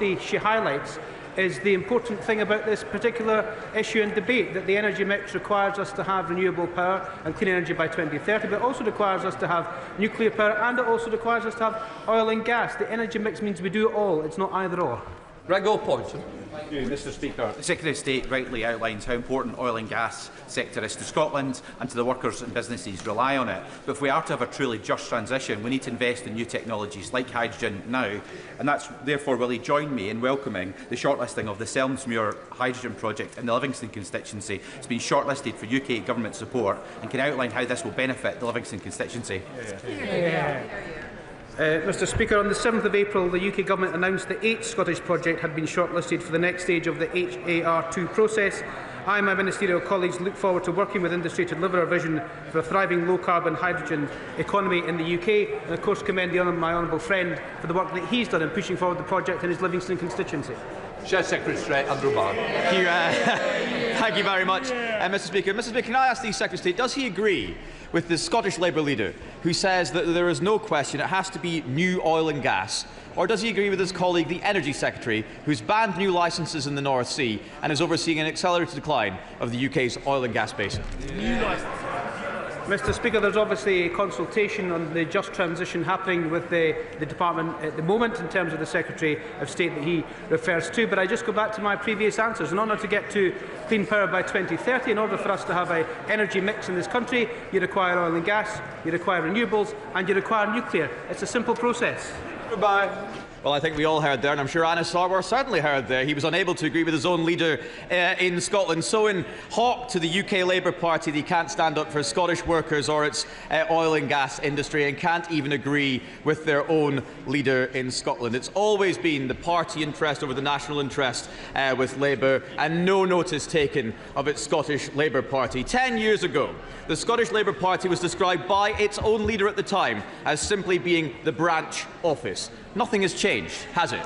She highlights is the important thing about this particular issue and debate, that the energy mix requires us to have renewable power and clean energy by 2030, but it also requires us to have nuclear power, and it also requires us to have oil and gas. The energy mix means we do it all. It's not either or. Thank you, Mr. Speaker. The Secretary of State rightly outlines how important oil and gas sector is to Scotland and to the workers and businesses rely on it. But if we are to have a truly just transition, we need to invest in new technologies like hydrogen now. And that's therefore will he join me in welcoming the shortlisting of the Selmsmuir hydrogen project in the Livingston constituency. It's been shortlisted for UK government support and can outline how this will benefit the Livingston constituency. Mr. Speaker, on the 7th of April, the UK Government announced that 8 Scottish projects had been shortlisted for the next stage of the HAR2 process. I and my ministerial colleagues look forward to working with industry to deliver a vision for a thriving low-carbon hydrogen economy in the UK, and of course commend my honourable friend for the work that he's done in pushing forward the project in his Livingston constituency. Secretary of State Andrew Marr. Thank you very much, Mr. Speaker. Mr. Speaker, can I ask the Secretary of State, does he agree with the Scottish Labour leader who says that there is no question it has to be new oil and gas, or does he agree with his colleague, the Energy Secretary, who's banned new licences in the North Sea and is overseeing an accelerated decline of the UK's oil and gas basin? Mr. Speaker, there's obviously a consultation on the just transition happening with the Department at the moment in terms of the Secretary of State that he refers to. But I just go back to my previous answers. In order to get to clean power by 2030, in order for us to have an energy mix in this country, you require oil and gas, you require renewables, and you require nuclear. It's a simple process. Goodbye. Well, I think we all heard there, and I'm sure Keir Starmer certainly heard there. He was unable to agree with his own leader in Scotland. So in hawk to the UK Labour Party, they can't stand up for Scottish workers or its oil and gas industry, and can't even agree with their own leader in Scotland. It's always been the party interest over the national interest with Labour, and no notice taken of its Scottish Labour Party. 10 years ago, the Scottish Labour Party was described by its own leader at the time as simply being the branch office. Nothing has changed, has it?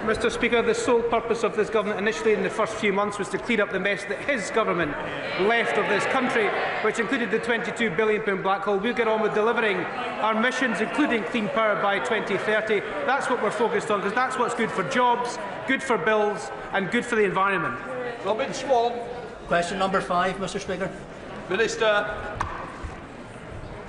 Mr. Speaker, the sole purpose of this government initially in the first few months was to clean up the mess that his government left of this country, which included the £22 billion black hole. We'll get on with delivering our missions, including clean power, by 2030. That's what we're focused on, because that's what's good for jobs, good for bills and good for the environment. Robin Swan. Question number 5, Mr. Speaker. Minister.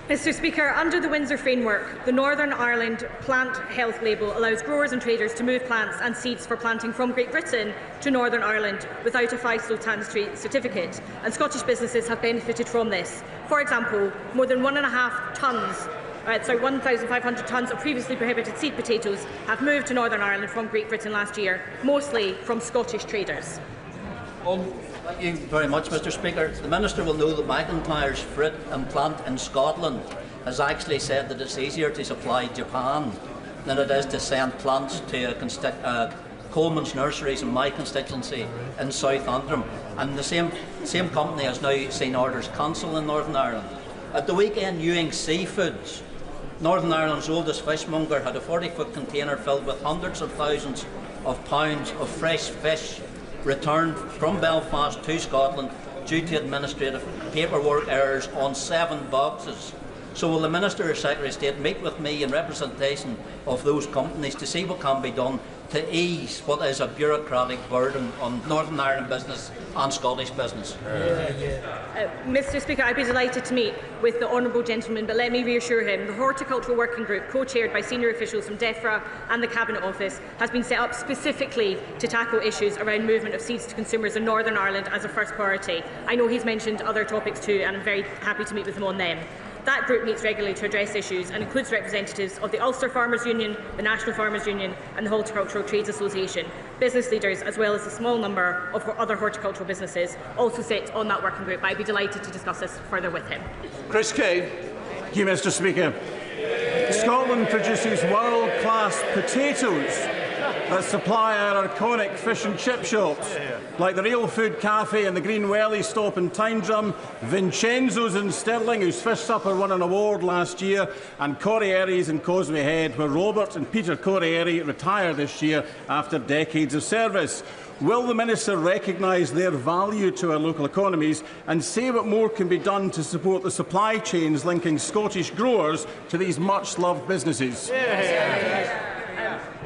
Mr. Speaker, under the Windsor framework, the Northern Ireland plant health label allows growers and traders to move plants and seeds for planting from Great Britain to Northern Ireland without a phytosanitary certificate, and Scottish businesses have benefited from this. For example, more than 1,500 tonnes of previously prohibited seed potatoes have moved to Northern Ireland from Great Britain last year, mostly from Scottish traders. Thank you very much, Mr. Speaker. The Minister will know that McIntyre's fruit and plant in Scotland has actually said that it's easier to supply Japan than it is to send plants to Coleman's nurseries in my constituency in South Antrim. And the same company has now seen orders cancelled in Northern Ireland. At the weekend, Ewing Seafoods, Northern Ireland's oldest fishmonger, had a 40-foot container filled with hundreds of thousands of pounds of fresh fish returned from Belfast to Scotland due to administrative paperwork errors on 7 boxes. So will the Minister or Secretary of State meet with me in representation of those companies to see what can be done to ease what is a bureaucratic burden on Northern Ireland business and Scottish business? Mr. Speaker, I'd be delighted to meet with the honourable gentleman, but let me reassure him the Horticultural Working Group, co-chaired by senior officials from DEFRA and the Cabinet Office, has been set up specifically to tackle issues around movement of seeds to consumers in Northern Ireland as a first priority. I know he's mentioned other topics too, and I'm very happy to meet with him on them. That group meets regularly to address issues and includes representatives of the Ulster Farmers Union, the National Farmers Union and the Horticultural Trades Association. Business leaders, as well as a small number of other horticultural businesses, also sit on that working group. I'd be delighted to discuss this further with him. Chris Kane. Thank you, Mr. Speaker. Scotland produces world-class potatoes that supply our iconic fish and chip shops, like the Real Food Cafe and the Green Welly stop in Tyndrum, Vincenzo's in Stirling, whose fish supper won an award last year, and Corrieri's in Causeway Head, where Robert and Peter Corrieri retire this year after decades of service. Will the Minister recognise their value to our local economies and say what more can be done to support the supply chains linking Scottish growers to these much-loved businesses?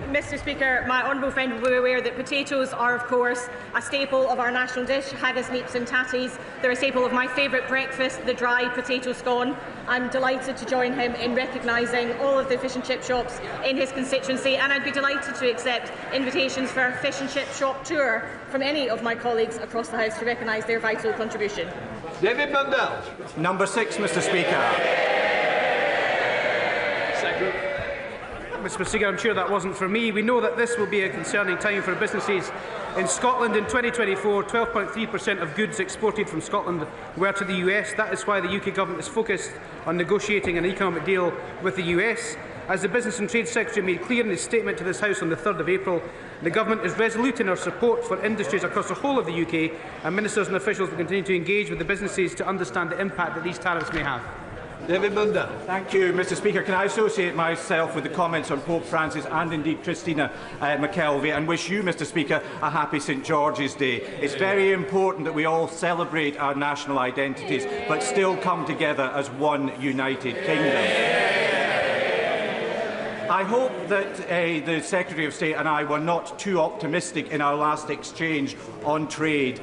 Mr Speaker, my honourable friend will be aware that potatoes are, of course, a staple of our national dish, haggis, neeps and tatties. They're a staple of my favourite breakfast, the dry potato scone. I'm delighted to join him in recognising all of the fish and chip shops in his constituency, and I'd be delighted to accept invitations for a fish and chip shop tour from any of my colleagues across the House to recognise their vital contribution. David Mundell. Number 6, Mr Speaker. Mr Speaker, I'm sure that wasn't for me. We know that this will be a concerning time for businesses in Scotland. In 2024, 12.3% of goods exported from Scotland were to the US. That is why the UK Government is focused on negotiating an economic deal with the US. As the Business and Trade Secretary made clear in his statement to this House on the 3rd of April, the Government is resolute in our support for industries across the whole of the UK, and ministers and officials will continue to engage with the businesses to understand the impact that these tariffs may have. David Mundell. Thank you, Mr Speaker. Can I associate myself with the comments on Pope Francis and indeed Christina McKelvey and wish you, Mr Speaker, a happy St George's Day. It's very important that we all celebrate our national identities but still come together as one united kingdom. I hope that the Secretary of State and I were not too optimistic in our last exchange on trade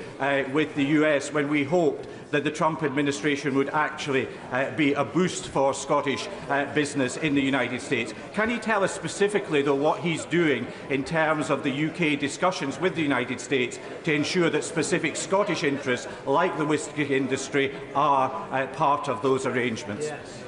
with the US when we hoped that the Trump administration would actually be a boost for Scottish business in the United States. Can he tell us specifically, though, what he's doing in terms of the UK discussions with the United States to ensure that specific Scottish interests, like the whisky industry, are part of those arrangements?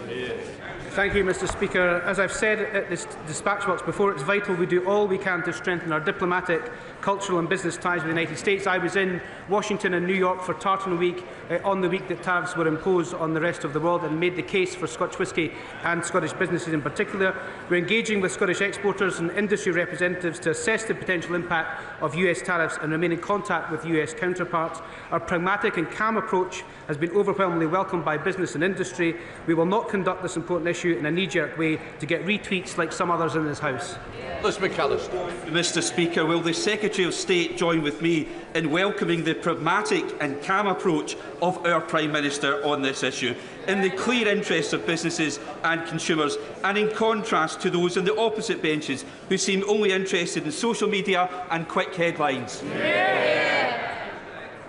Yes. Thank you, Mr Speaker. As I've said at this dispatch box before, it's vital we do all we can to strengthen our diplomatic, cultural and business ties with the United States. I was in Washington and New York for Tartan Week on the week that tariffs were imposed on the rest of the world and made the case for Scotch whisky and Scottish businesses in particular. We're engaging with Scottish exporters and industry representatives to assess the potential impact of US tariffs and remain in contact with US counterparts. Our pragmatic and calm approach has been overwhelmingly welcomed by business and industry. We will not conduct this important issue in a knee-jerk way to get retweets like some others in this House. Liz McAllister. Mr Speaker, will the Secretary of State join with me in welcoming the pragmatic and calm approach of our Prime Minister on this issue, in the clear interests of businesses and consumers, and in contrast to those on the opposite benches who seem only interested in social media and quick headlines?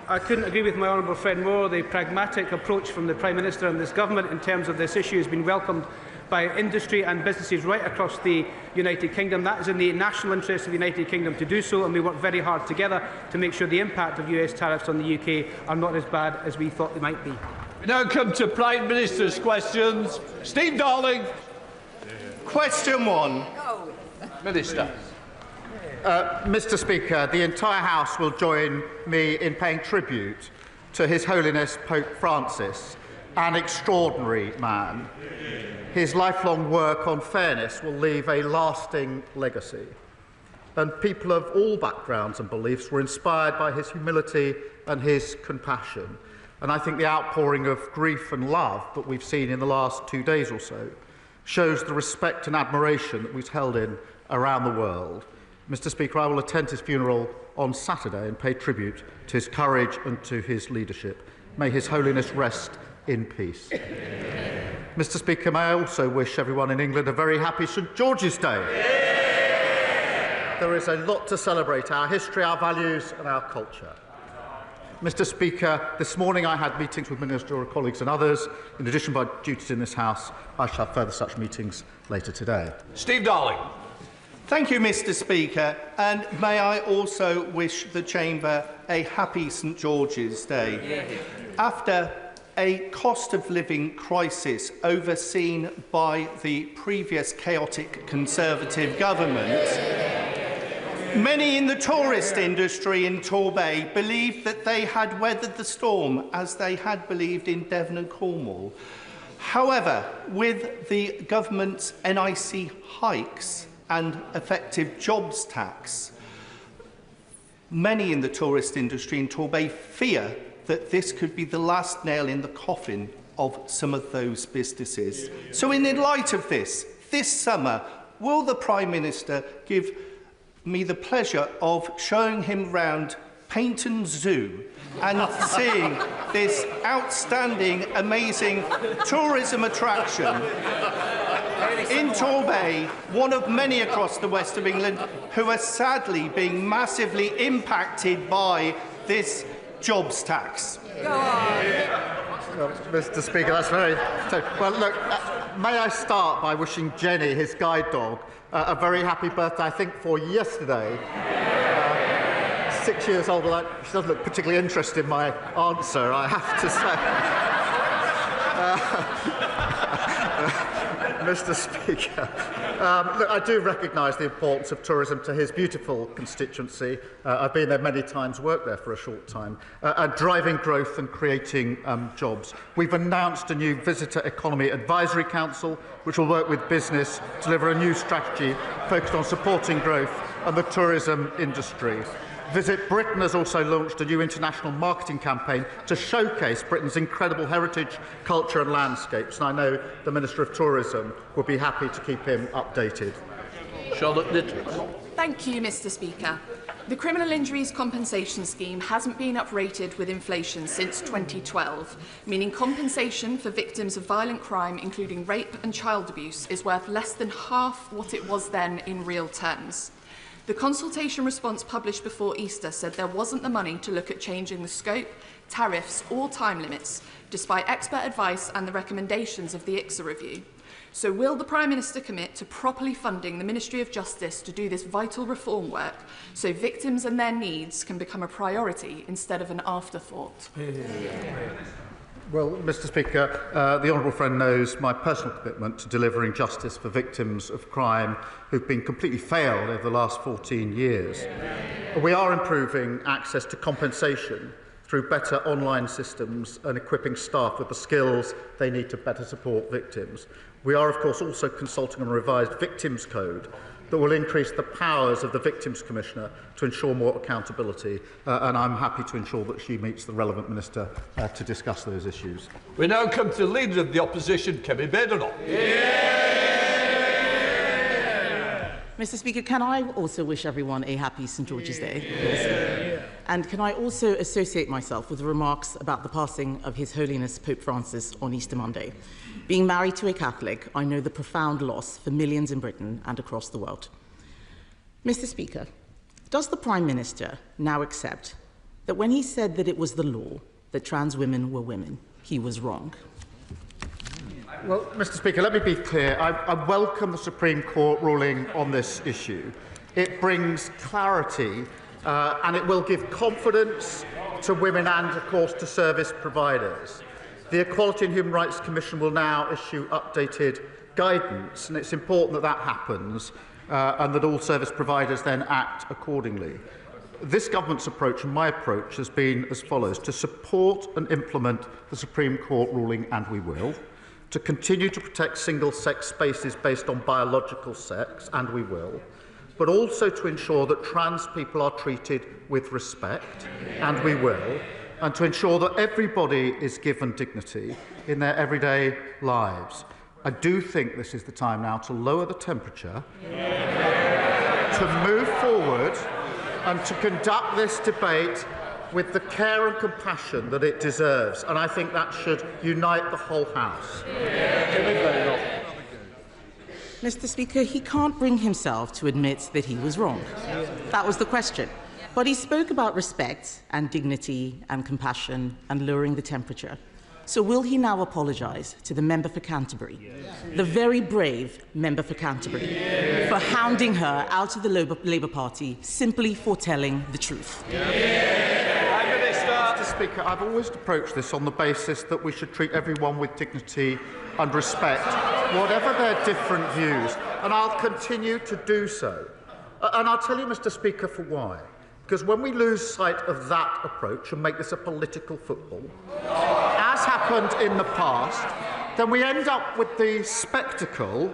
I couldn't agree with my honourable friend more. The pragmatic approach from the Prime Minister and this Government in terms of this issue has been welcomed by industry and businesses right across the United Kingdom. That is in the national interest of the United Kingdom to do so, and we work very hard together to make sure the impact of US tariffs on the UK are not as bad as we thought they might be. We now come to Prime Minister's questions. Steve Darling. Question 1. Minister. Mr Speaker, the entire House will join me in paying tribute to His Holiness Pope Francis, an extraordinary man. His lifelong work on fairness will leave a lasting legacy, and people of all backgrounds and beliefs were inspired by his humility and his compassion. And I think the outpouring of grief and love that we've seen in the last 2 days or so shows the respect and admiration that we've held in around the world. Mr Speaker, I will attend his funeral on Saturday and pay tribute to his courage and to his leadership. May His Holiness rest in peace. Mr Speaker, may I also wish everyone in England a very happy St George's Day. There is a lot to celebrate: our history, our values and our culture. Mr Speaker, this morning I had meetings with ministerial colleagues and others. In addition to my duties in this House, I shall have further such meetings later today. Steve Darling. Thank you, Mr Speaker, and may I also wish the Chamber a happy St George's Day. After a cost of living crisis overseen by the previous chaotic Conservative government, many in the tourist industry in Torbay believed that they had weathered the storm, as they had believed in Devon and Cornwall. However, with the government's NIC hikes and effective jobs tax, many in the tourist industry in Torbay fear that this could be the last nail in the coffin of some of those businesses. So in light of this summer, will the Prime Minister give me the pleasure of showing him round Paynton Zoo and seeing this outstanding, amazing tourism attraction in Torbay, one of many across the west of England, who are sadly being massively impacted by this jobs tax. Go on. Well, Mr. Speaker, that's very... Well, look, may I start by wishing Jenny, his guide dog, a very happy birthday, I think, for yesterday. 6 years old, although she doesn't look particularly interested in my answer, I have to say. Mr. Speaker, look, I do recognise the importance of tourism to his beautiful constituency. I've been there many times, worked there for a short time, driving growth and creating jobs. We've announced a new Visitor Economy Advisory Council, which will work with business to deliver a new strategy focused on supporting growth and the tourism industry. Visit Britain has also launched a new international marketing campaign to showcase Britain's incredible heritage, culture and landscapes, and I know the Minister of Tourism will be happy to keep him updated. Charlotte Little. Thank you, Mr. Speaker. The Criminal Injuries Compensation Scheme hasn't been uprated with inflation since 2012, meaning compensation for victims of violent crime, including rape and child abuse, is worth less than half what it was then in real terms. The consultation response published before Easter said there wasn't the money to look at changing the scope, tariffs or time limits, despite expert advice and the recommendations of the ICSA review. So will the Prime Minister commit to properly funding the Ministry of Justice to do this vital reform work so victims and their needs can become a priority instead of an afterthought? Well, Mr. Speaker, the honourable friend knows my personal commitment to delivering justice for victims of crime who've been completely failed over the last 14 years. We are improving access to compensation through better online systems and equipping staff with the skills they need to better support victims. We are, of course, also consulting on a revised Victims Code that will increase the powers of the Victims Commissioner to ensure more accountability, and I'm happy to ensure that she meets the relevant minister to discuss those issues. We now come to the Leader of the Opposition, Kemi Badenoch. Mr. Speaker, can I also wish everyone a happy St George's Day? And can I also associate myself with the remarks about the passing of His Holiness Pope Francis on Easter Monday? Being married to a Catholic, I know the profound loss for millions in Britain and across the world. Mr. Speaker, does the Prime Minister now accept that when he said that it was the law that trans women were women, he was wrong? Well, Mr. Speaker, let me be clear. I welcome the Supreme Court ruling on this issue. It brings clarity and it will give confidence to women and, of course, to service providers. The Equality and Human Rights Commission will now issue updated guidance, and it's important that that happens and that all service providers then act accordingly. This government's approach and my approach has been as follows: to support and implement the Supreme Court ruling, and we will; to continue to protect single-sex spaces based on biological sex, and we will; but also to ensure that trans people are treated with respect, and we will; and to ensure that everybody is given dignity in their everyday lives. I do think this is the time now to lower the temperature, to move forward and to conduct this debate with the care and compassion that it deserves, and I think that should unite the whole House. Mr. Speaker, he can't bring himself to admit that he was wrong. That was the question. But he spoke about respect and dignity and compassion and lowering the temperature. So will he now apologise to the member for Canterbury, the very brave member for Canterbury, for hounding her out of the Labour Party simply for telling the truth? Mr. Speaker, I've always approached this on the basis that we should treat everyone with dignity and respect, whatever their different views, and I'll continue to do so. And I'll tell you, Mr. Speaker, for why. Because when we lose sight of that approach and make this a political football, as happened in the past, then we end up with the spectacle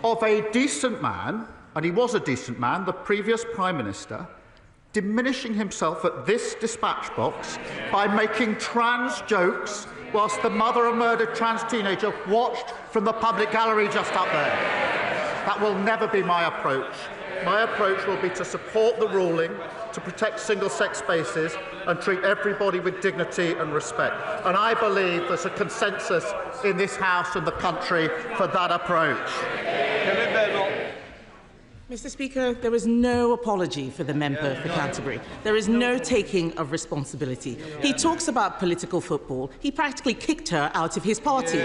of a decent man, and he was a decent man, the previous Prime Minister, diminishing himself at this dispatch box by making trans jokes whilst the mother of a murdered trans teenager watched from the public gallery just up there. That will never be my approach. My approach will be to support the ruling, to protect single-sex spaces and treat everybody with dignity and respect. And I believe there's a consensus in this House and the country for that approach. Mr. Speaker, there is no apology for the member for Canterbury. There is no taking of responsibility. He talks about political football. He practically kicked her out of his party.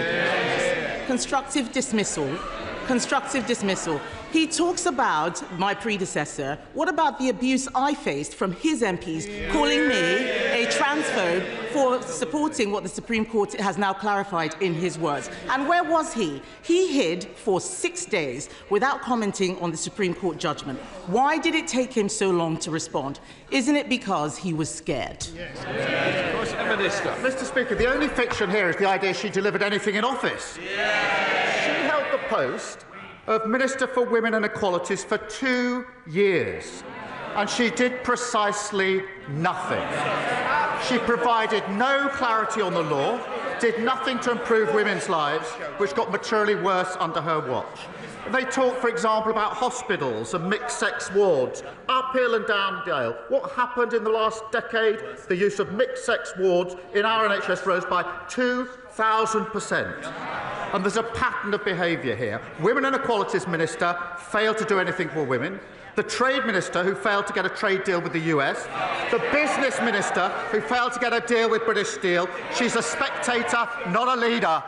Constructive dismissal. Constructive dismissal. He talks about my predecessor. What about the abuse I faced from his MPs calling me a transphobe for supporting what the Supreme Court has now clarified in his words? And where was he? He hid for 6 days without commenting on the Supreme Court judgment. Why did it take him so long to respond? Isn't it because he was scared? Minister. Mr. Speaker, the only fiction here is the idea she delivered anything in office. She held the post of Minister for Women and Equalities for 2 years, and she did precisely nothing. She provided no clarity on the law, did nothing to improve women's lives, which got materially worse under her watch. They talk, for example, about hospitals and mixed-sex wards, uphill and down-dale. What happened in the last decade? The use of mixed-sex wards in our NHS rose by 2,000%. And there's a pattern of behaviour here. Women and Equalities Minister failed to do anything for women. The Trade Minister, who failed to get a trade deal with the US. The Business Minister, who failed to get a deal with British Steel. She's a spectator, not a leader.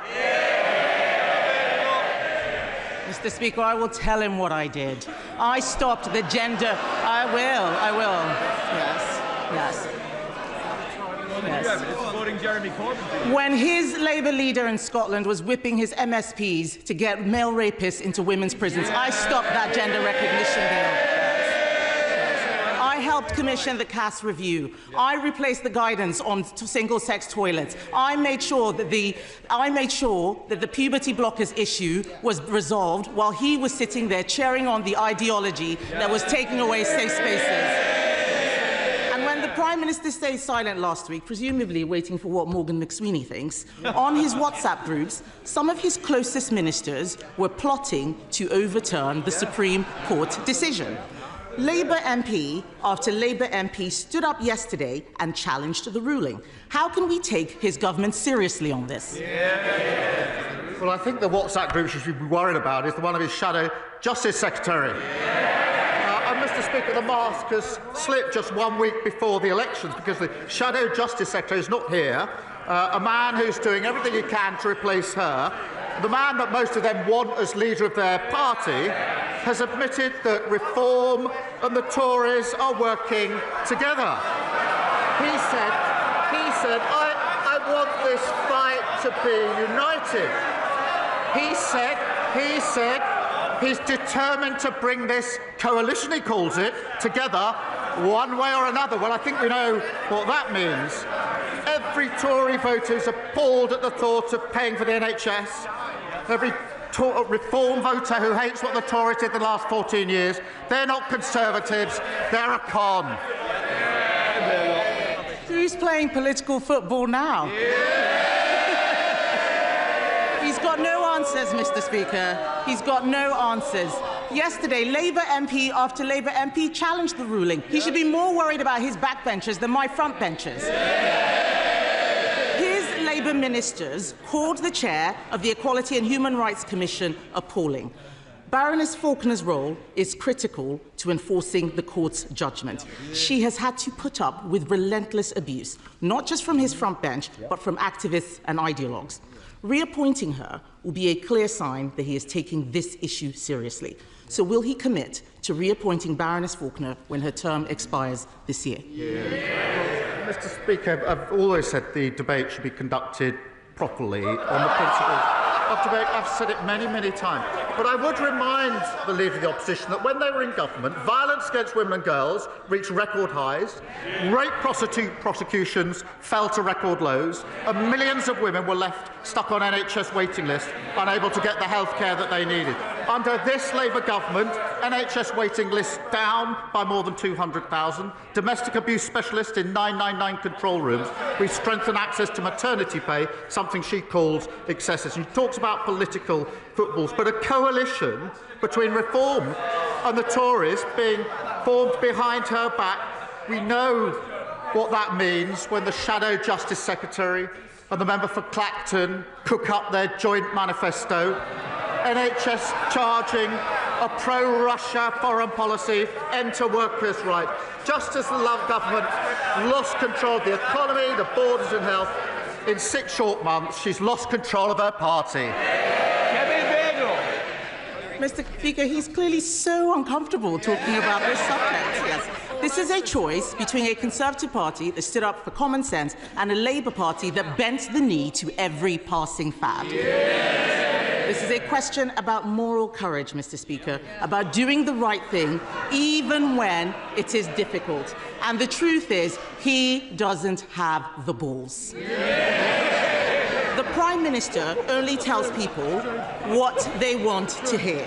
Mr. Speaker, I will tell him what I did. I stopped the gender... I will. Yes. When his Labour leader in Scotland was whipping his MSPs to get male rapists into women's prisons, I stopped that gender recognition bill. I helped commission the Cass review. I replaced the guidance on single-sex toilets. I made sure that the puberty blockers issue was resolved while he was sitting there cheering on the ideology that was taking away safe spaces. The Prime Minister stayed silent last week, presumably waiting for what Morgan McSweeney thinks. On his WhatsApp groups, some of his closest ministers were plotting to overturn the Supreme Court decision. Labour MP after Labour MP stood up yesterday and challenged the ruling. How can we take his government seriously on this? Well, I think the WhatsApp group she should be worried about is the one of his shadow Justice Secretary. Mr. Speaker, the mask has slipped just 1 week before the elections because the Shadow Justice Secretary is not here, a man who's doing everything he can to replace her. The man that most of them want as leader of their party has admitted that Reform and the Tories are working together. He said, I want this fight to be united. He said, he's determined to bring this coalition, he calls it, together one way or another. Well, I think we know what that means. Every Tory voter is appalled at the thought of paying for the NHS. Every Reform voter who hates what the Tories did the last 14 years. They're not Conservatives, they're a con. Who's playing political football now? He's got no answers, Mr. Speaker. He's got no answers. Yesterday, Labour MP after Labour MP challenged the ruling. He should be more worried about his backbenchers than my frontbenchers. His Labour ministers called the chair of the Equality and Human Rights Commission appalling. Baroness Faulkner's role is critical to enforcing the court's judgment. She has had to put up with relentless abuse, not just from his front bench, but from activists and ideologues. Reappointing her will be a clear sign that he is taking this issue seriously. So will he commit to reappointing Baroness Faulkner when her term expires this year? Mr. Speaker, I've always said the debate should be conducted properly on the principles of debate. I've said it many, many times. But I would remind the Leader of the Opposition that when they were in government, violence against women and girls reached record highs, rape prosecutions fell to record lows, and millions of women were left stuck on NHS waiting lists, unable to get the health care that they needed. Under this Labour government, NHS waiting lists down by more than 200,000, domestic abuse specialists in 999 control rooms. We've strengthened access to maternity pay, something she calls excessive. She talks about political footballs, but a coalition between Reform and the Tories being formed behind her back, we know what that means when the Shadow Justice Secretary and the member for Clacton cook up their joint manifesto, NHS charging a pro-Russia foreign policy, end to workers' rights. Just as the Love government lost control of the economy, the borders and health, in 6 short months, she's lost control of her party. Mr. Speaker, he's clearly so uncomfortable talking about this subject. Yes. This is a choice between a Conservative Party that stood up for common sense and a Labour Party that bent the knee to every passing fad. This is a question about moral courage, Mr. Speaker, about doing the right thing even when it is difficult. And the truth is, he doesn't have the balls. The Prime Minister only tells people what they want to hear.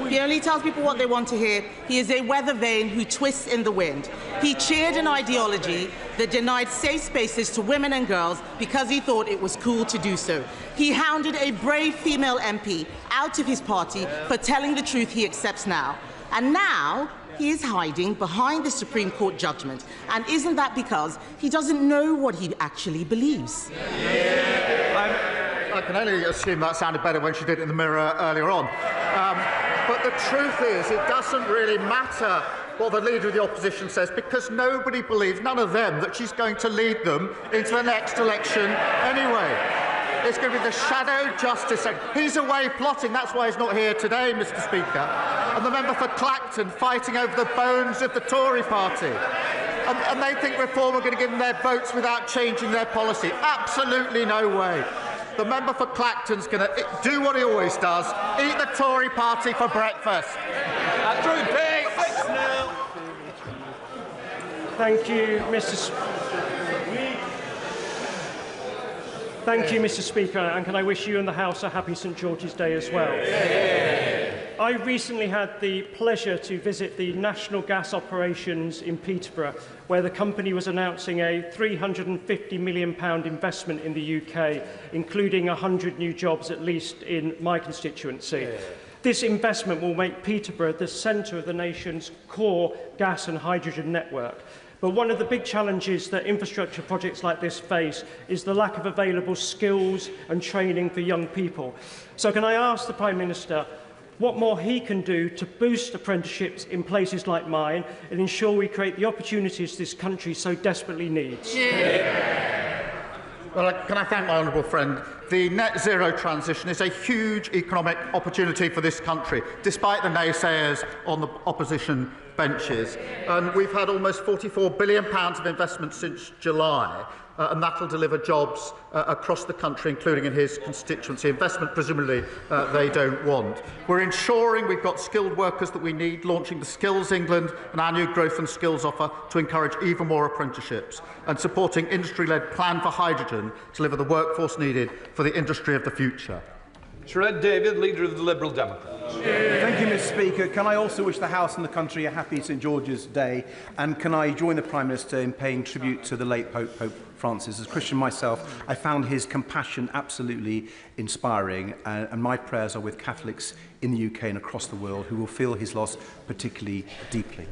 He only tells people what they want to hear. He is a weather vane who twists in the wind. He cheered an ideology that denied safe spaces to women and girls because he thought it was cool to do so. He hounded a brave female MP out of his party for telling the truth he accepts now. And now he is hiding behind the Supreme Court judgment. And isn't that because he doesn't know what he actually believes? I can only assume that sounded better when she did it in the mirror earlier on. But the truth is, it doesn't really matter what the Leader of the Opposition says, because nobody believes, none of them, that she's going to lead them into the next election anyway. It's going to be the shadow justice. He's away plotting. That's why he's not here today, Mr. Speaker. And the member for Clacton fighting over the bones of the Tory party. And they think Reform are going to give them their votes without changing their policy. Absolutely no way. The member for Clacton's going to do what he always does, eat the Tory party for breakfast. Thank you, Mr. Speaker, and can I wish you and the House a happy St George's Day as well. I recently had the pleasure to visit the National Gas Operations in Peterborough, where the company was announcing a £350 million investment in the UK, including 100 new jobs at least in my constituency. This investment will make Peterborough the centre of the nation's core gas and hydrogen network. But one of the big challenges that infrastructure projects like this face is the lack of available skills and training for young people. So can I ask the Prime Minister what more he can do to boost apprenticeships in places like mine and ensure we create the opportunities this country so desperately needs? Well, can I thank my honourable friend? The net zero transition is a huge economic opportunity for this country, despite the naysayers on the opposition benches. And we've had almost £44 billion of investment since July, and that will deliver jobs across the country, including in his constituency. Investment, presumably, they don't want. We're ensuring we've got skilled workers that we need, launching the Skills England and our new growth and skills offer to encourage even more apprenticeships, and supporting industry-led plan for hydrogen to deliver the workforce needed for the industry of the future. Shred David, Leader of the Liberal Democrats. Thank you, Mr. Speaker. Can I also wish the House and the country a happy St George's Day? And can I join the Prime Minister in paying tribute to the late Pope Francis? As a Christian myself, I found his compassion absolutely inspiring, and my prayers are with Catholics in the UK and across the world who will feel his loss particularly deeply.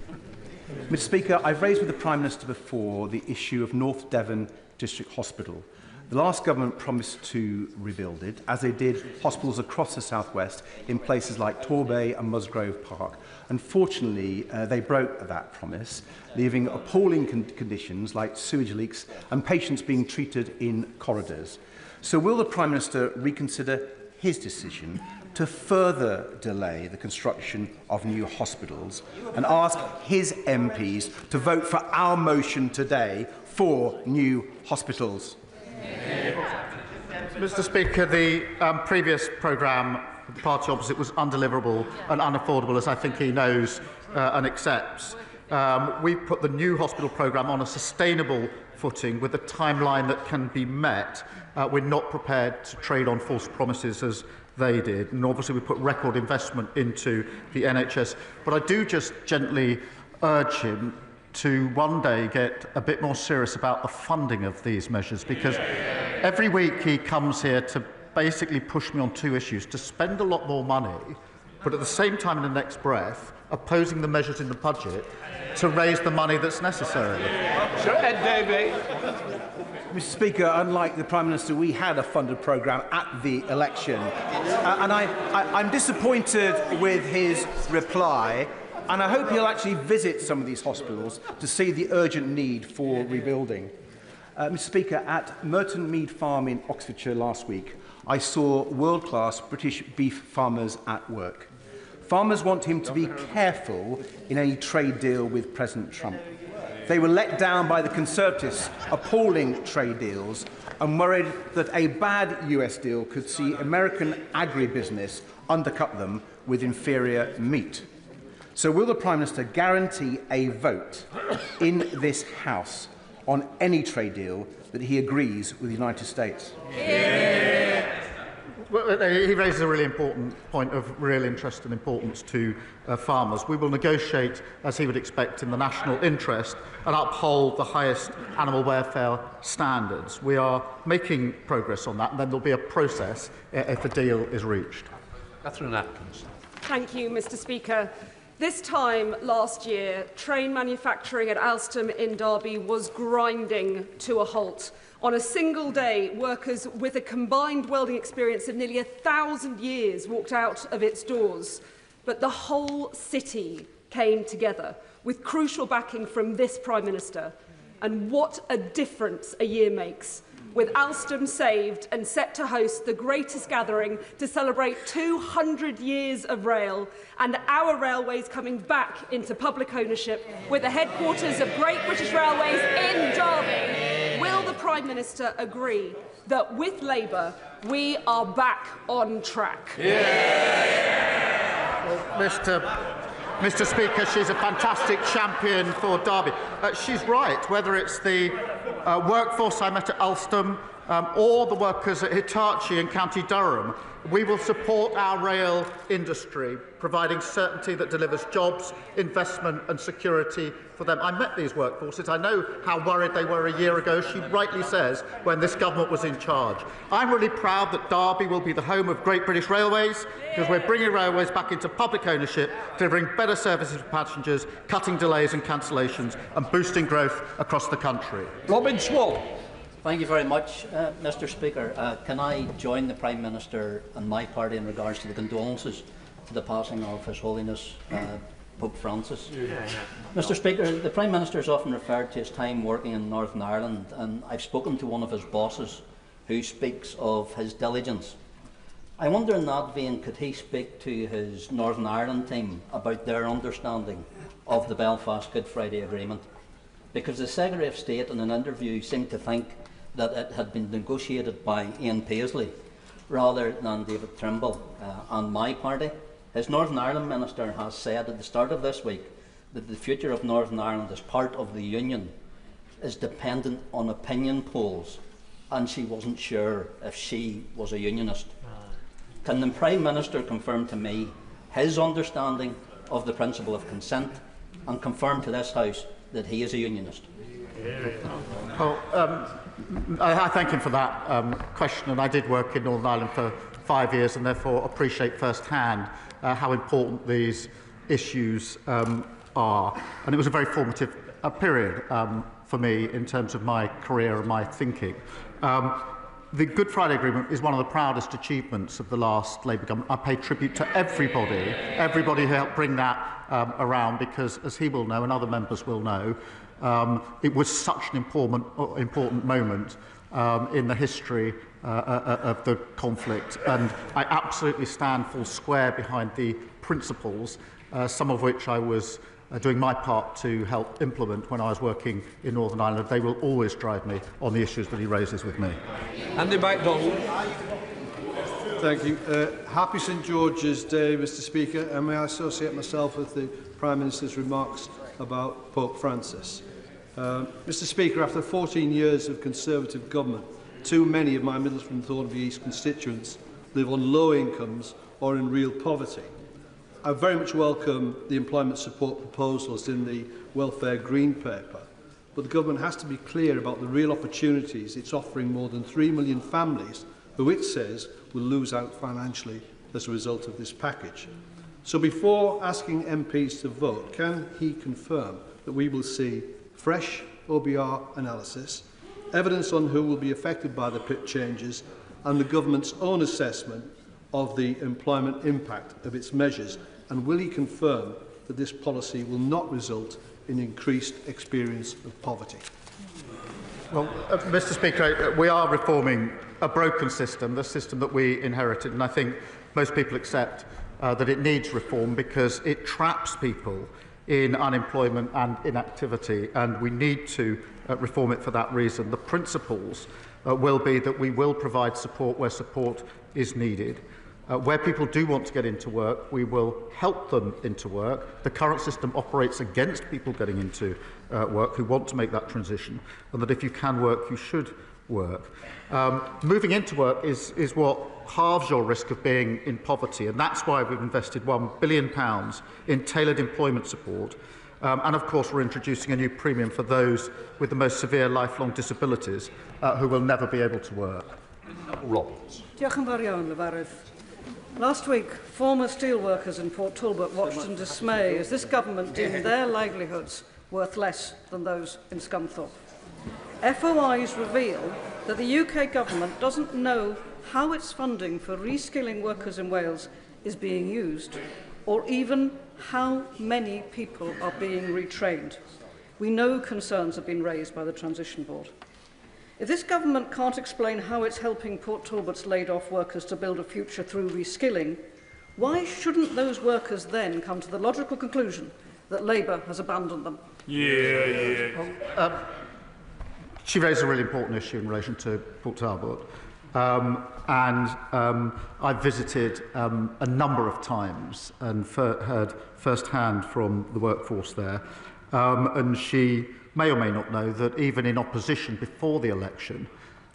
Mr. Speaker, I've raised with the Prime Minister before the issue of North Devon District Hospital. The last government promised to rebuild it, as they did hospitals across the southwest in places like Torbay and Musgrove Park. Unfortunately, they broke that promise, leaving appalling conditions like sewage leaks and patients being treated in corridors. So will the Prime Minister reconsider his decision to further delay the construction of new hospitals and ask his MPs to vote for our motion today for new hospitals? Mr. Speaker, the previous programme, the party opposite, was undeliverable and unaffordable, as I think he knows and accepts. We put the new hospital programme on a sustainable footing with a timeline that can be met. We're not prepared to trade on false promises as they did, and obviously we put record investment into the NHS. But I do just gently urge him to one day get a bit more serious about the funding of these measures, because every week he comes here to basically push me on two issues: to spend a lot more money, but at the same time in the next breath opposing the measures in the budget to raise the money that's necessary. Sir Ed Davey. Mr. Speaker, unlike the Prime Minister, we had a funded programme at the election. And I'm disappointed with his reply, and I hope he'll actually visit some of these hospitals to see the urgent need for rebuilding. Mr. Speaker, at Merton Mead Farm in Oxfordshire last week, I saw world-class British beef farmers at work. Farmers want him to be careful in any trade deal with President Trump. They were let down by the Conservatives' appalling trade deals and worried that a bad US deal could see American agribusiness undercut them with inferior meat. So will the Prime Minister guarantee a vote in this House on any trade deal that he agrees with the United States? Well, he raises a really important point of real interest and importance to farmers. We will negotiate, as he would expect, in the national interest and uphold the highest animal welfare standards. We are making progress on that, and then there'll be a process if a deal is reached. Catherine Atkins. Thank you, Mr. Speaker. This time last year, train manufacturing at Alstom in Derby was grinding to a halt. On a single day, workers with a combined welding experience of nearly 1,000 years walked out of its doors. But the whole city came together with crucial backing from this Prime Minister. And what a difference a year makes. With Alstom saved and set to host the greatest gathering to celebrate 200 years of rail, and our railways coming back into public ownership with the headquarters of Great British Railways in Derby, will the Prime Minister agree that with Labour we are back on track? Mr. Speaker, she's a fantastic champion for Derby. She's right, whether it's the workforce I met at Alstom or the workers at Hitachi in County Durham. We will support our rail industry, providing certainty that delivers jobs, investment and security for them. I met these workforces. I know how worried they were a year ago, she rightly says, when this government was in charge. I'm really proud that Derby will be the home of Great British Railways, because we're bringing railways back into public ownership, delivering better services for passengers, cutting delays and cancellations and boosting growth across the country. Robin Swall. Thank you very much, Mr. Speaker. Can I join the Prime Minister and my party in regards to the condolences to the passing of His Holiness Pope Francis? Mr. Speaker, the Prime Minister is often referred to his time working in Northern Ireland, and I've spoken to one of his bosses who speaks of his diligence. I wonder in that vein, could he speak to his Northern Ireland team about their understanding of the Belfast Good Friday Agreement? Because the Secretary of State in an interview seemed to think that it had been negotiated by Ian Paisley rather than David Trimble and my party. His Northern Ireland Minister has said at the start of this week that the future of Northern Ireland as part of the Union is dependent on opinion polls, and she wasn't sure if she was a Unionist. Can the Prime Minister confirm to me his understanding of the principle of consent and confirm to this House that he is a Unionist? Well, I thank him for that question, and I did work in Northern Ireland for 5 years and therefore appreciate firsthand how important these issues are. And it was a very formative period for me in terms of my career and my thinking. The Good Friday Agreement is one of the proudest achievements of the last Labour government. I pay tribute to everybody who helped bring that around, because, as he will know and other members will know, it was such an important moment in the history of the conflict, and I absolutely stand full square behind the principles, some of which I was doing my part to help implement when I was working in Northern Ireland. They will always drive me on the issues that he raises with me. Andy MacDonald. Thank you. Happy St George's Day, Mr. Speaker, and may I associate myself with the Prime Minister's remarks about Pope Francis. Mr. Speaker, after 14 years of Conservative government, too many of my Middlesbrough and Thornbury East constituents live on low incomes or in real poverty. I very much welcome the employment support proposals in the Welfare Green Paper, but the government has to be clear about the real opportunities it's offering more than 3 million families who it says will lose out financially as a result of this package. So before asking MPs to vote, can he confirm that we will see fresh OBR analysis, evidence on who will be affected by the PIP changes, and the government's own assessment of the employment impact of its measures? And will he confirm that this policy will not result in increased experience of poverty? Well, Mr. Speaker, we are reforming a broken system, the system that we inherited, and I think most people accept that it needs reform because it traps people in unemployment and inactivity, and we need to reform it for that reason. The principles will be that we will provide support where support is needed. Where people do want to get into work, we will help them into work. The current system operates against people getting into work who want to make that transition, and that if you can work, you should work. Moving into work is what halves your risk of being in poverty, and that's why we've invested £1 billion in tailored employment support. And of course, we're introducing a new premium for those with the most severe lifelong disabilities who will never be able to work. Roberts. Last week, former steelworkers in Port Talbot watched in dismay as this government deemed their livelihoods worth less than those in Scunthorpe. FOIs reveal that the UK government doesn't know how its funding for reskilling workers in Wales is being used, or even how many people are being retrained. We know concerns have been raised by the Transition Board. If this government can't explain how it's helping Port Talbot's laid-off workers to build a future through reskilling, why shouldn't those workers then come to the logical conclusion that Labour has abandoned them? She raised a really important issue in relation to Port Talbot. I've visited a number of times and heard firsthand from the workforce there. And she may or may not know that even in opposition before the election,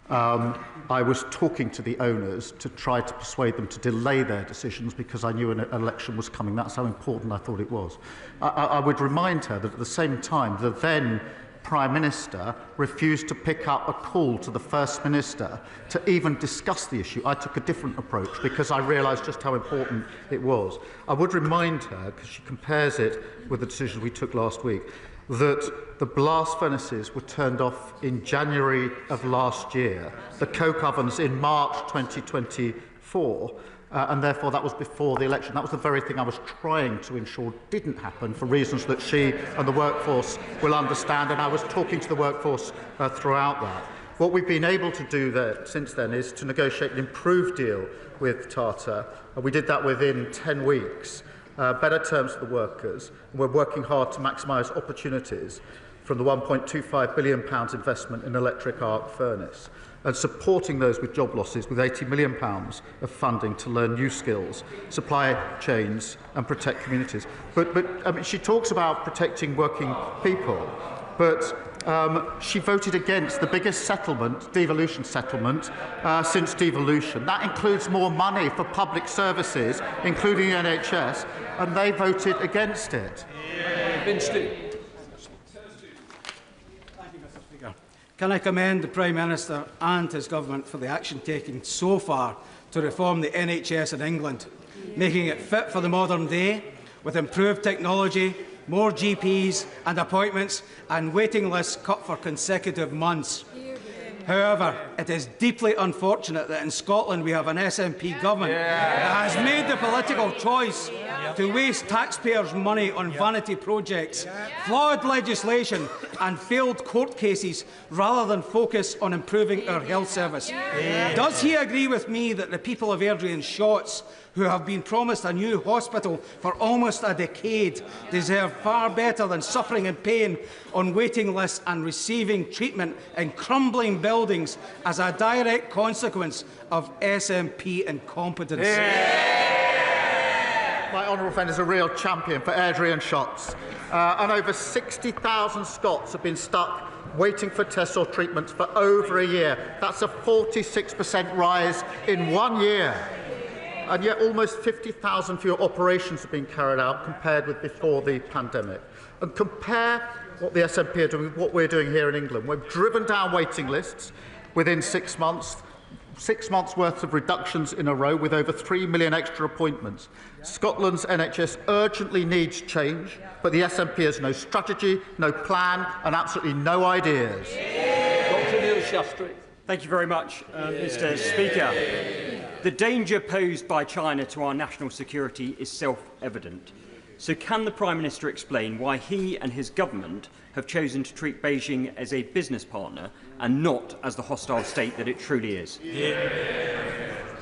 I was talking to the owners to try to persuade them to delay their decisions because I knew an election was coming. That's how important I thought it was. I would remind her that at the same time, the then Prime Minister refused to pick up a call to the First Minister to even discuss the issue. I took a different approach because I realised just how important it was. I would remind her, because she compares it with the decision we took last week, that the blast furnaces were turned off in January of last year, the coke ovens in March 2024, and therefore that was before the election. That was the very thing I was trying to ensure didn't happen for reasons that she and the workforce will understand, and I was talking to the workforce throughout that. What we've been able to do there since then is to negotiate an improved deal with Tata. We did that within 10 weeks. Better terms for the workers, and we're working hard to maximise opportunities from the £1.25 billion investment in electric arc furnace, and supporting those with job losses with £80 million of funding to learn new skills, supply chains and protect communities. But I mean, she talks about protecting working people, but she voted against the biggest settlement, devolution settlement, since devolution. That includes more money for public services, including the NHS, and they voted against it. Can I commend the Prime Minister and his government for the action taken so far to reform the NHS in England, making it fit for the modern day, with improved technology, more GPs and appointments, and waiting lists cut for consecutive months. However, it is deeply unfortunate that in Scotland we have an SNP government that has made the political choice to waste taxpayers' money on vanity projects, flawed legislation and failed court cases rather than focus on improving our health service. Does he agree with me that the people of Airdrie and Shotts, who have been promised a new hospital for almost a decade, deserve far better than suffering and pain on waiting lists and receiving treatment in crumbling buildings as a direct consequence of SNP incompetence? My honourable friend is a real champion for Airdrie and Shotts. And over 60,000 Scots have been stuck waiting for tests or treatments for over a year. That's a 46% rise in 1 year. And yet almost 50,000 fewer operations have been carried out compared with before the pandemic. And compare what the SNP are doing with what we're doing here in England. We've driven down waiting lists within 6 months. 6 months' worth of reductions in a row with over 3 million extra appointments. Scotland's NHS urgently needs change, but the SNP has no strategy, no plan and absolutely no ideas. Thank you very much, Mr. Speaker. The danger posed by China to our national security is self-evident. So can the Prime Minister explain why he and his government have chosen to treat Beijing as a business partner and not as the hostile state that it truly is?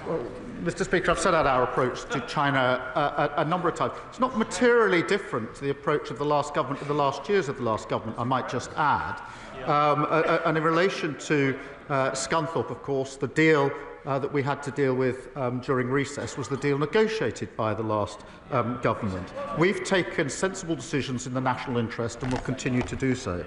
Well, Mr. Speaker, I've set out our approach to China a number of times. It's not materially different to the approach of the last government, of the last years of the last government, I might just add. And in relation to Scunthorpe, of course, the deal that we had to deal with during recess was the deal negotiated by the last government. We've taken sensible decisions in the national interest and will continue to do so.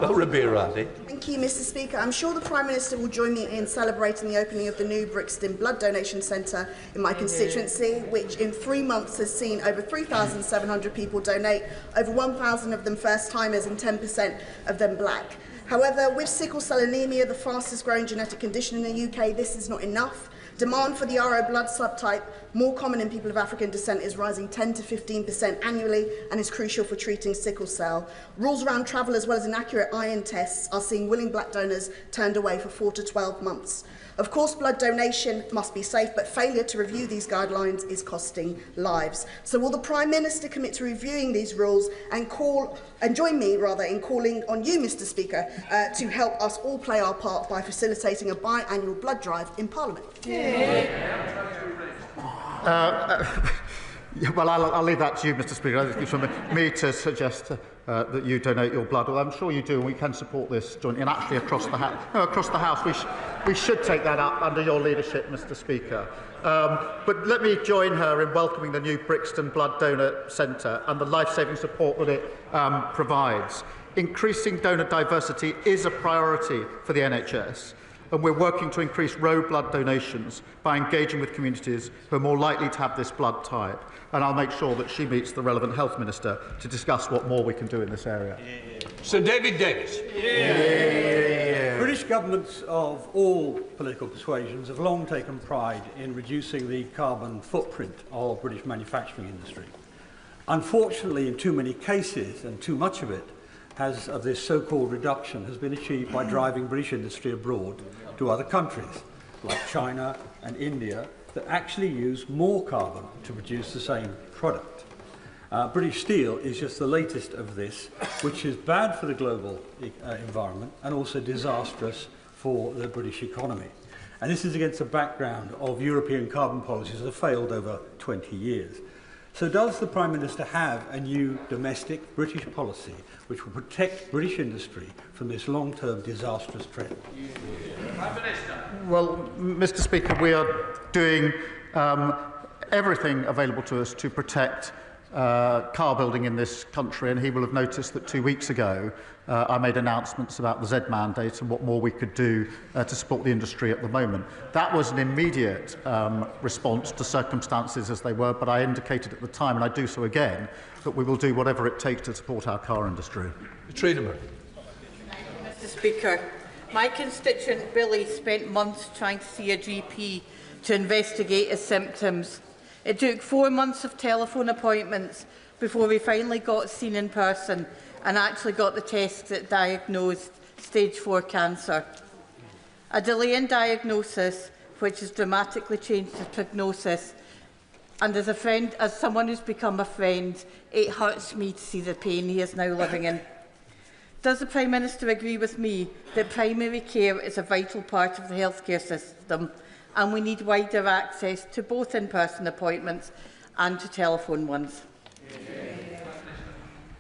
Thank you, Mr. Speaker. I'm sure the Prime Minister will join me in celebrating the opening of the new Brixton Blood Donation Centre in my constituency, which in 3 months has seen over 3,700 people donate, over 1,000 of them first-timers and 10% of them black. However, with sickle cell anaemia, the fastest growing genetic condition in the UK, this is not enough. Demand for the RO blood subtype, more common in people of African descent, is rising 10 to 15% annually and is crucial for treating sickle cell. Rules around travel as well as inaccurate iron tests are seeing willing black donors turned away for 4 to 12 months. Of course, blood donation must be safe, but failure to review these guidelines is costing lives. So will the Prime Minister commit to reviewing these rules and join me in calling on you, Mr. Speaker, to help us all play our part by facilitating a biannual blood drive in Parliament? Well, I'll leave that to you, Mr. Speaker. I think it's for me to suggest that you donate your blood. Well, I'm sure you do, and we can support this jointly. And actually, across the House, we should take that up under your leadership, Mr. Speaker. But let me join her in welcoming the new Brixton Blood Donor Centre and the life-saving support that it provides. Increasing donor diversity is a priority for the NHS. And we're working to increase road blood donations by engaging with communities who are more likely to have this blood type. And I'll make sure that she meets the relevant health minister to discuss what more we can do in this area. Sir David Davis. British governments of all political persuasions have long taken pride in reducing the carbon footprint of British manufacturing industry. Unfortunately, in too many cases, and too much of it, of this so-called reduction has been achieved by driving British industry abroad to other countries, like China and India, that actually use more carbon to produce the same product. British steel is just the latest of this, which is bad for the global environment and also disastrous for the British economy. And this is against a background of European carbon policies that have failed over 20 years. So does the Prime Minister have a new domestic British policy which will protect British industry from this long-term disastrous trend? Well, Mr. Speaker, we are doing everything available to us to protect car building in this country, and he will have noticed that 2 weeks ago I made announcements about the Z mandate and what more we could do to support the industry at the moment. That was an immediate response to circumstances as they were, but I indicated at the time, and I do so again, that we will do whatever it takes to support our car industry. Mr. Speaker, my constituent Billy spent months trying to see a GP to investigate his symptoms. It took 4 months of telephone appointments before we finally got seen in person and actually got the tests that diagnosed stage 4 cancer. A delay in diagnosis which has dramatically changed his prognosis. And as someone who's become a friend, it hurts me to see the pain he is now living in. Does the Prime Minister agree with me that primary care is a vital part of the healthcare system and we need wider access to both in-person appointments and to telephone ones?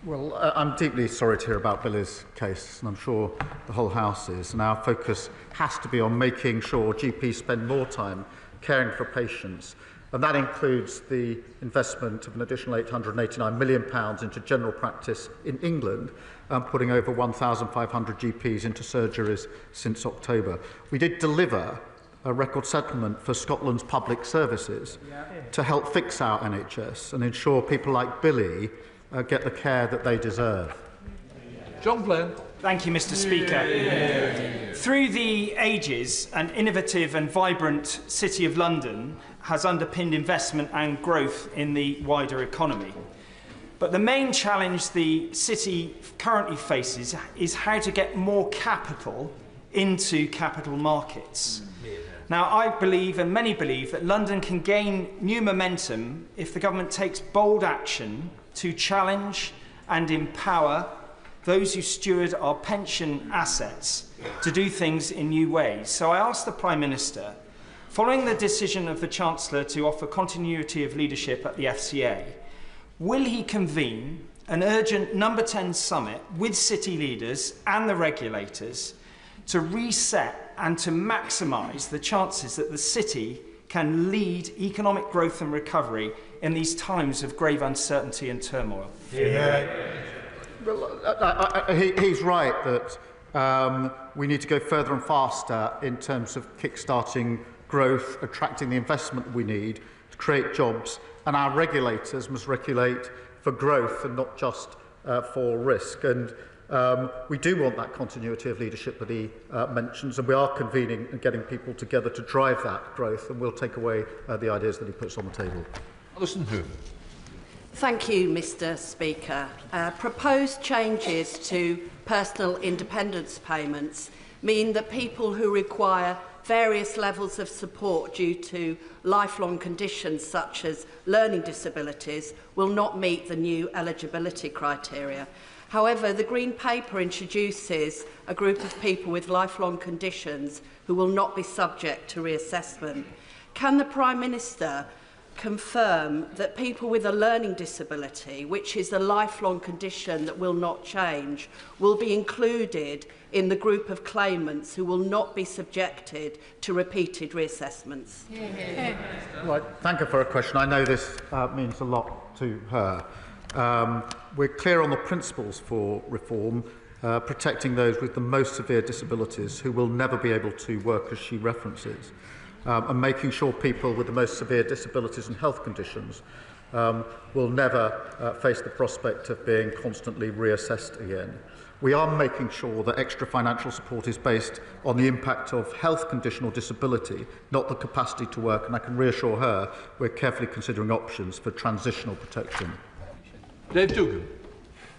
Well, I'm deeply sorry to hear about Billy's case, and I'm sure the whole House is. And our focus has to be on making sure GPs spend more time caring for patients. And that includes the investment of an additional £889 million into general practice in England, putting over 1,500 GPs into surgeries since October. We did deliver a record settlement for Scotland's public services to help fix our NHS and ensure people like Billy get the care that they deserve. John Glenn. Thank you, Mr. Speaker. Through the ages, an innovative and vibrant City of London has underpinned investment and growth in the wider economy. But the main challenge the city currently faces is how to get more capital into capital markets. Now, I believe, and many believe, that London can gain new momentum if the government takes bold action to challenge and empower those who steward our pension assets to do things in new ways. So I ask the Prime Minister, following the decision of the Chancellor to offer continuity of leadership at the FCA, will he convene an urgent Number 10 summit with city leaders and the regulators to reset and to maximise the chances that the city can lead economic growth and recovery in these times of grave uncertainty and turmoil? He's right that we need to go further and faster in terms of kick-starting growth, attracting the investment we need to create jobs, and our regulators must regulate for growth and not just for risk. And we do want that continuity of leadership that he mentions, and we are convening and getting people together to drive that growth, and we'll take away the ideas that he puts on the table. Alison Hoon. Thank you, Mr. Speaker. Proposed changes to personal independence payments mean that people who require various levels of support due to lifelong conditions such as learning disabilities will not meet the new eligibility criteria. However, the Green Paper introduces a group of people with lifelong conditions who will not be subject to reassessment. Can the Prime Minister confirm that people with a learning disability, which is a lifelong condition that will not change, will be included in the group of claimants who will not be subjected to repeated reassessments? Well, thank her for her question. I know this means a lot to her. We're clear on the principles for reform, protecting those with the most severe disabilities who will never be able to work, as she references, and making sure people with the most severe disabilities and health conditions will never face the prospect of being constantly reassessed again. We are making sure that extra financial support is based on the impact of health condition or disability, not the capacity to work, and I can reassure her we're carefully considering options for transitional protection. Dave Dugan.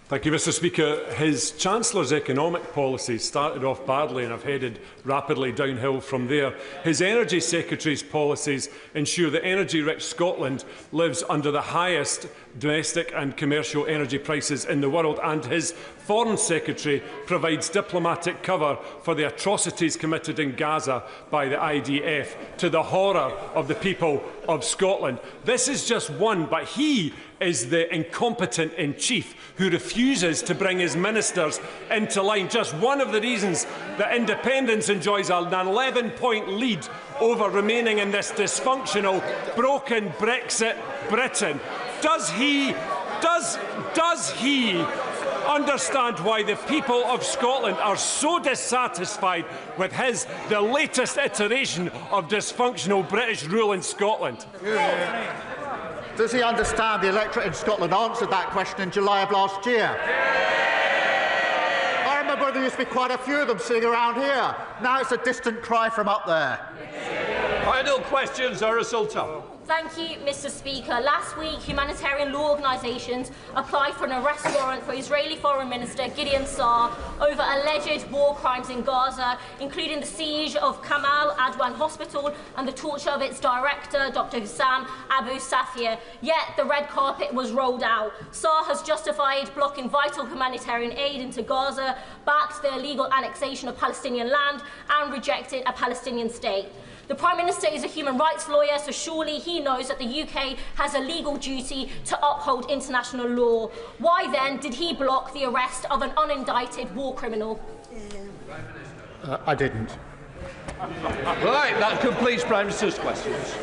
Thank you, Mr. Speaker. His Chancellor's economic policies started off badly and have headed rapidly downhill from there. His Energy Secretary's policies ensure that energy-rich Scotland lives under the highest domestic and commercial energy prices in the world, and his Foreign Secretary provides diplomatic cover for the atrocities committed in Gaza by the IDF, to the horror of the people of Scotland. This is just one, but he is the incompetent-in-chief who refuses to bring his ministers into line. Just one of the reasons that independence enjoys an 11-point lead over remaining in this dysfunctional, broken Brexit Britain. Does he understand why the people of Scotland are so dissatisfied with the latest iteration of dysfunctional British rule in Scotland? Does he understand the electorate in Scotland answered that question in July of last year? I remember there used to be quite a few of them sitting around here. Now it's a distant cry from up there. Final questions, Sultan. Thank you, Mr. Speaker. Last week, humanitarian law organisations applied for an arrest warrant for Israeli Foreign Minister Gideon Saar over alleged war crimes in Gaza, including the siege of Kamal Adwan Hospital and the torture of its director, Dr. Hussam Abu Safir. Yet the red carpet was rolled out. Saar has justified blocking vital humanitarian aid into Gaza, backed the illegal annexation of Palestinian land, and rejected a Palestinian state. The Prime Minister is a human rights lawyer, so surely he knows that the UK has a legal duty to uphold international law. Why then did he block the arrest of an unindicted war criminal? I didn't. Right, that completes Prime Minister's questions.